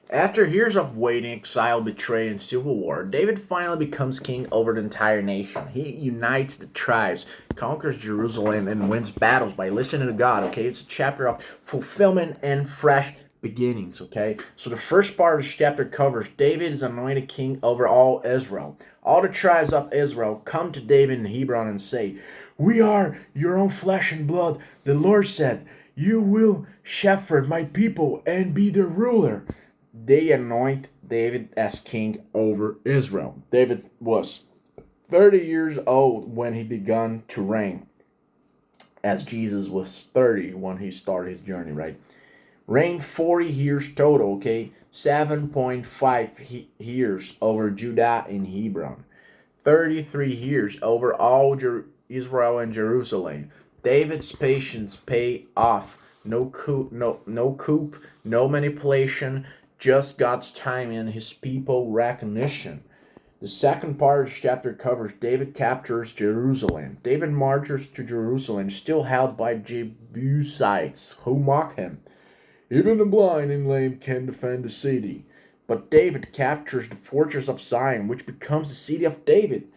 After years of waiting, exile, betrayal, and civil war, David finally becomes king over the entire nation. He unites the tribes, conquers Jerusalem, and wins battles by listening to God. Okay, it's a chapter of fulfillment and fresh beginnings. Okay, so the first part of this chapter covers David is anointed king over all Israel. All the tribes of Israel come to David in Hebron and say, "We are your own flesh and blood." The Lord said, "You will shepherd my people and be their ruler." They anoint David as king over Israel. David was 30 years old when he began to reign, as Jesus was 30 when he started his journey, right? Reigned 40 years total, okay? 7.5 years over Judah and Hebron. 33 years over all Israel and Jerusalem. David's patience paid off. No coup, no manipulation, just God's time and his people recognition. The second part of the chapter covers David captures Jerusalem. David marches to Jerusalem, still held by Jebusites who mock him. Even the blind and lame can defend the city. But David captures the fortress of Zion, which becomes the city of David.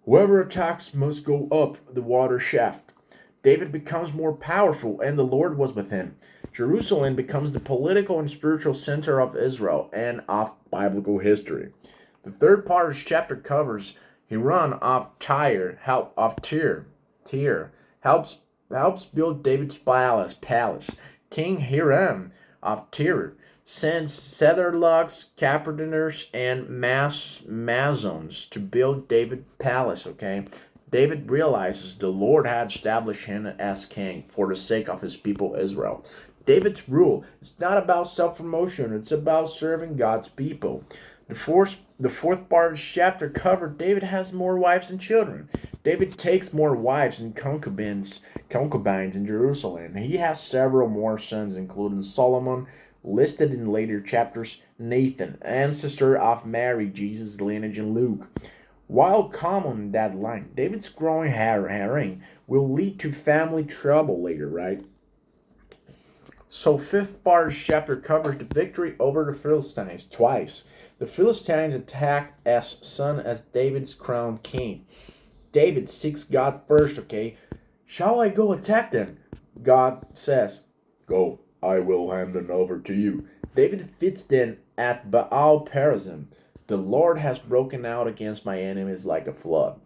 Whoever attacks must go up the water shaft. David becomes more powerful, and the Lord was with him. Jerusalem becomes the political and spiritual center of Israel and of biblical history. The third part of this chapter covers Hiram of Tyre helps build David's palace. King Hiram of Tyre sends cedar logs, carpenters, and masons to build David's palace. Okay, David realizes the Lord had established him as king for the sake of his people Israel. David's rule is not about self-promotion, it's about serving God's people. The fourth part of the chapter covered David has more wives and children. David takes more wives and concubines in Jerusalem. He has several more sons, including Solomon, listed in later chapters, Nathan, ancestor of Mary, Jesus' lineage in Luke. While common in that line, David's growing herring will lead to family trouble later, right? So fifth part of the chapter covers the victory over the Philistines twice. The Philistines attack as soon as David's crowned king. David seeks God first, okay? Shall I go attack them? God says, "Go, I will hand them over to you." David defeats them at Baal Perazim. The Lord has broken out against my enemies like a flood.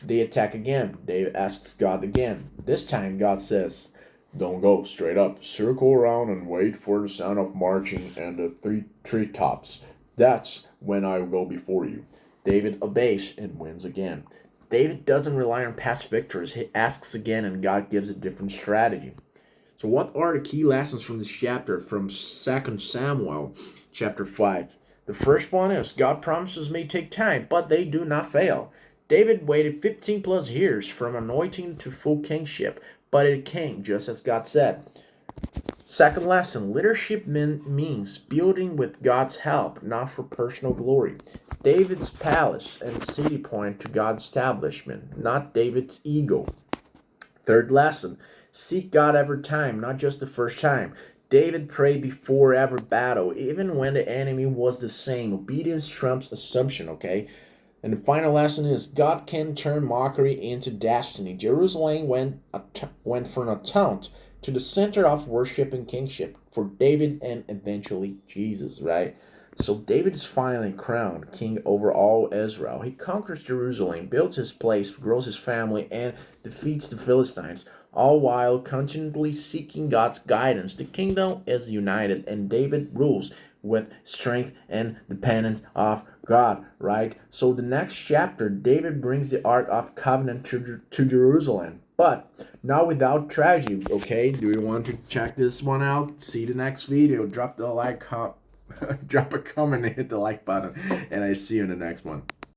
They attack again. David asks God again. This time God says, "Don't go straight up. Circle around and wait for the sound of marching and the three treetops. That's when I will go before you." David obeys and wins again. David doesn't rely on past victories. He asks again and God gives a different strategy. So what are the key lessons from this chapter from 2 Samuel chapter 5? The first one is God promises may take time, but they do not fail. David waited 15 plus years from anointing to full kingship, but it came just as God said. Second lesson, leadership means building with God's help, not for personal glory. David's palace and city point to God's establishment, not David's ego. Third lesson, seek God every time, not just the first time. David prayed before every battle, even when the enemy was the same. Obedience trumps assumption, okay? And the final lesson is God can turn mockery into destiny. Jerusalem went from a taunt to the center of worship and kingship for David and eventually Jesus, right? So David is finally crowned king over all Israel. He conquers Jerusalem, builds his place, grows his family, and defeats the Philistines, all while continually seeking God's guidance. The kingdom is united, and David rules with strength and dependence of God, right? So the next chapter, David brings the Ark of Covenant to Jerusalem, but not without tragedy, okay? Do you want to check this one out? See the next video. Drop the like, drop a comment and hit the like button, and I see you in the next one.